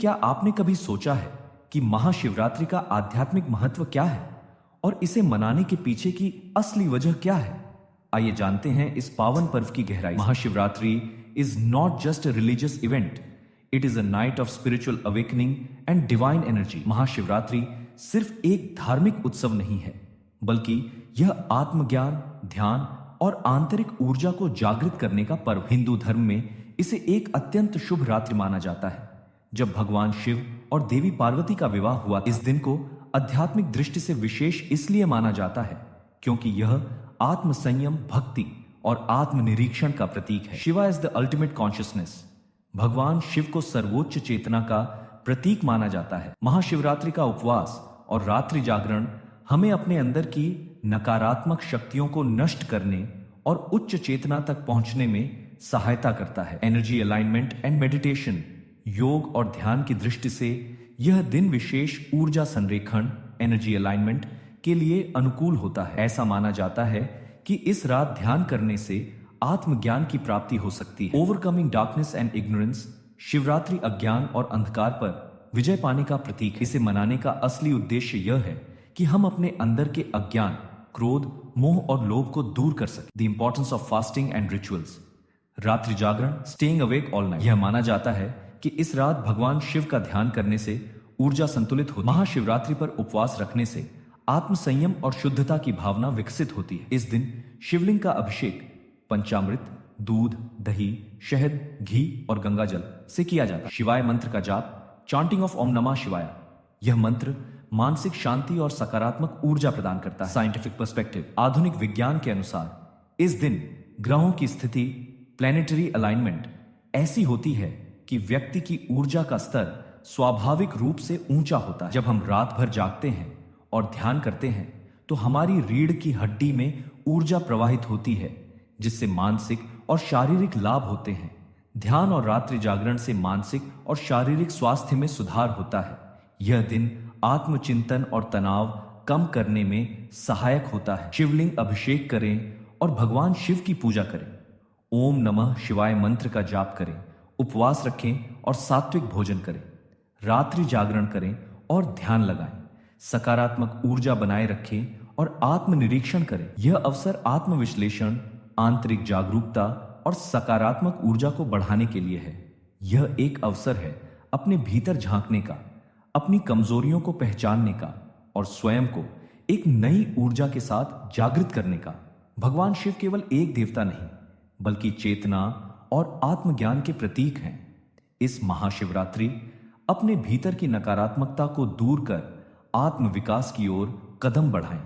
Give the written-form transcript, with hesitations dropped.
क्या आपने कभी सोचा है कि महाशिवरात्रि का आध्यात्मिक महत्व क्या है और इसे मनाने के पीछे की असली वजह क्या है? आइए जानते हैं इस पावन पर्व की गहराई। Mahashivratri is not just a religious event, it is a night of spiritual awakening and divine energy. Mahashivratri सिर्फ एक धार्मिक उत्सव नहीं है, बल्कि यह आत्मज्ञान, ध्यान और आंतरिक ऊर्जा को जागृत करने का पर्व। हिंदू धर्म में इसे एक अत्यंत शुभ रात्रि माना जाता है, जब भगवान शिव और देवी पार्वती का विवाह हुआ। इस दिन को आध्यात्मिक दृष्टि से विशेष इसलिए माना जाता है क्योंकि यह आत्म संयम, भक्ति और आत्मनिरीक्षण का प्रतीक है। Shiva is the ultimate consciousness. भगवान शिव को सर्वोच्च चेतना का प्रतीक माना जाता है। महाशिवरात्रि का उपवास और रात्रि जागरण हमें अपने अंदर की नकारात्मक शक्तियों को नष्ट करने और उच्च चेतना तक पहुंचने में सहायता करता है। एनर्जी अलाइनमेंट एंड मेडिटेशन, योग और ध्यान की दृष्टि से यह दिन विशेष ऊर्जा संरेखण, एनर्जी अलाइनमेंट के लिए अनुकूल होता है। ऐसा माना जाता है कि इस रात ध्यान करने से आत्मज्ञान की प्राप्ति हो सकती है। Overcoming darkness and ignorance, Shivratri अज्ञान और अंधकार पर विजय पाने का प्रतीक है। इसे मनाने का असली उद्देश्य यह है कि हम अपने अंदर के अज्ञान, क्रोध, मोह और लोभ को दूर कर सकें। The importance of fasting and rituals, रात्रि जागरण, स्टेइंग अवेक ऑल नाइट। यह माना जाता है कि इस रात भगवान शिव का ध्यान करने से ऊर्जा संतुलित होती है। महाशिवरात्रि पर उपवास रखने से आत्म संयम और शुद्धता की भावना विकसित होती है। इस दिन शिवलिंग का अभिषेक पंचामृत, दूध, दही, शहद, घी और गंगाजल से किया जाता है। शिवाय मंत्र का जाप, चांटिंग ऑफ ओम नमः शिवाय, यह मंत्र मानसिक शांति और सकारात्मक ऊर्जा प्रदान करता है। साइंटिफिक पर्सपेक्टिव, आधुनिक विज्ञान के अनुसार इस दिन ग्रहों की स्थिति, प्लैनेटरी अलाइनमेंट ऐसी होती है कि व्यक्ति की ऊर्जा का स्तर स्वाभाविक रूप से ऊंचा होता है। जब हम रात भर जागते हैं और ध्यान करते हैं तो हमारी रीढ़ की हड्डी में ऊर्जा प्रवाहित होती है, जिससे मानसिक और शारीरिक लाभ होते हैं। ध्यान और रात्रि जागरण से मानसिक और शारीरिक स्वास्थ्य में सुधार होता है। यह दिन आत्मचिंतन और तनाव कम करने में सहायक होता है। शिवलिंग अभिषेक करें और भगवान शिव की पूजा करें। ओम नमः शिवाय मंत्र का जाप करें, उपवास रखें और सात्विक भोजन करें। रात्रि जागरण करें और ध्यान लगाएं। सकारात्मक ऊर्जा बनाए रखें और आत्मनिरीक्षण करें। यह अवसर आत्मविश्लेषण, आंतरिक जागरूकता और सकारात्मक ऊर्जा को बढ़ाने के लिए है। यह एक अवसर है अपने भीतर झांकने का, अपनी कमजोरियों को पहचानने का और स्वयं को एक नई ऊर्जा के साथ जागृत करने का। भगवान शिव केवल एक देवता नहीं, बल्कि चेतना और आत्मज्ञान के प्रतीक हैं। इस महाशिवरात्रि अपने भीतर की नकारात्मकता को दूर कर आत्म विकास की ओर कदम बढ़ाएं।